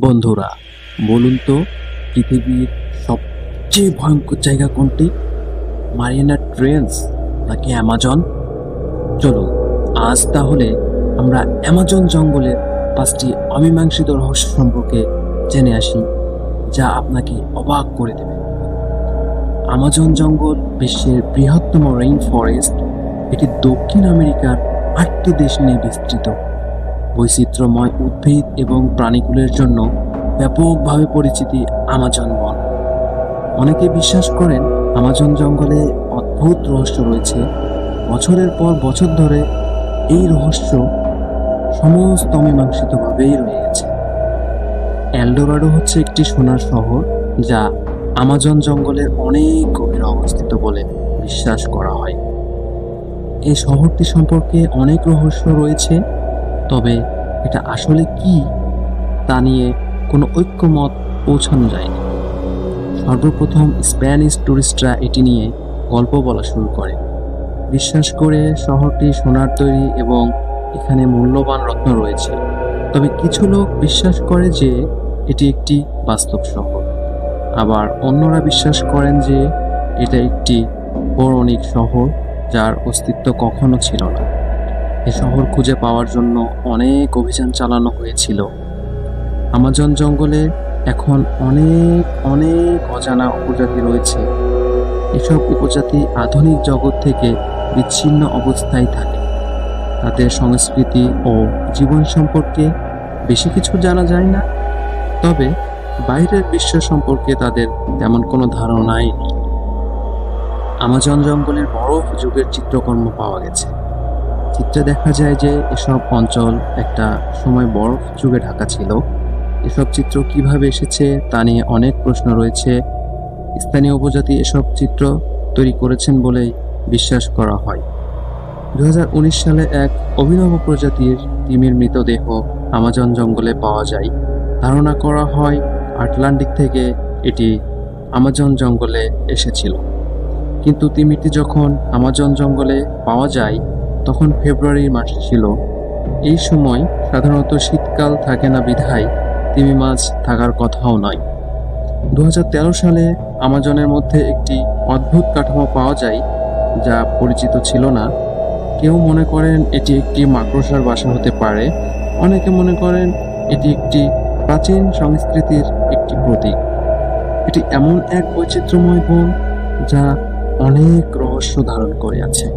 বন্ধুরা, বলুন তো পৃথিবীর সবচেয়ে ভয়ঙ্কর জায়গা কোনটি? মারিয়ানা ট্রেঞ্চ নাকি অ্যামাজন? চলুন আজ তাহলে আমরা অ্যামাজন জঙ্গলের 5টি অমীমাংসিত রহস্য সম্পর্কে জেনে আসি, যা আপনাকে অবাক করে দেবে। আমাজন জঙ্গল বিশ্বের বৃহত্তম রেইন ফরেস্ট। এটি দক্ষিণ আমেরিকার 8টি দেশ নিয়ে বিস্তৃত। বৈচিত্র্যময় উদ্ভিদ এবং প্রাণীকুলের জন্য ব্যাপকভাবে পরিচিতি আমাজন বন। অনেকে বিশ্বাস করেন আমাজন জঙ্গলে অদ্ভুত রহস্য রয়েছে। বছরের পর বছর ধরে এই রহস্য সমস্ত অমীমাংসিতভাবেই রয়ে গেছে। এলডোরাডো হচ্ছে একটি সোনার শহর, যা আমাজন জঙ্গলের অনেক গভীরে অবস্থিত বলে বিশ্বাস করা হয়। এই শহরটি সম্পর্কে অনেক রহস্য রয়েছে, তবে এটা আসলে কি তা নিয়ে কোনো ঐক্যমত পৌঁছানো যায়নি। সর্বপ্রথম স্প্যানিশ টুরিস্টরা এটি নিয়ে গল্প বলা শুরু করে, বিশ্বাস করে শহরটি সোনার তৈরি এবং এখানে মূল্যবান রত্ন রয়েছে। তবে কিছু লোক বিশ্বাস করে যে এটি একটি বাস্তব শহর, আবার অন্যরা বিশ্বাস করেন যে এটা একটি পৌরাণিক শহর যার অস্তিত্ব কখনো ছিল না। এ শহর খুঁজে পাওয়ার জন্য অনেক অভিযান চালানো হয়েছিল। আমাজন জঙ্গলে এখন অনেক অনেক অজানা উপজাতি রয়েছে। এসব উপজাতি আধুনিক জগৎ থেকে বিচ্ছিন্ন অবস্থায় থাকে। তাদের সংস্কৃতি ও জীবন সম্পর্কে বেশি কিছু জানা যায় না, তবে বাইরের বিশ্ব সম্পর্কে তাদের তেমন কোনো ধারণাই নেই। আমাজন জঙ্গলের বরফ যুগের চিত্রকর্ম পাওয়া গেছে। চিত্রে দেখা যায় যে এসব অঞ্চল একটা সময় বরফ যুগে ঢাকা ছিল। এসব চিত্র কিভাবে এসেছে তা নিয়ে অনেক প্রশ্ন রয়েছে। স্থানীয় উপজাতি এসব চিত্র তৈরি করেছেন বলেই বিশ্বাস করা হয়। 2019 সালে এক অভিনব প্রজাতির তিমির মৃতদেহ আমাজন জঙ্গলে পাওয়া যায়। ধারণা করা হয় আটলান্টিক থেকে এটি আমাজন জঙ্গলে এসেছিল। কিন্তু তিমিটি যখন আমাজন জঙ্গলে পাওয়া যায় তখন ফেব্রুয়ারি মাস ছিল। এই সময় সাধারণত শীতকাল থাকে না বিধায় তিমি মাছ থাকার কথাও নয়। 2013 সালে আমাজনের মধ্যে একটি অদ্ভুত কাঠামো পাওয়া যায় যা পরিচিত ছিল না। কেউ মনে করেন এটি একটি মাকড়সার বাসা হতে পারে, অনেকে মনে করেন এটি একটি প্রাচীন সংস্কৃতির একটি প্রতীক। এটি এমন এক বৈচিত্র্যময় বন যা অনেক রহস্য ধারণ করে আছে।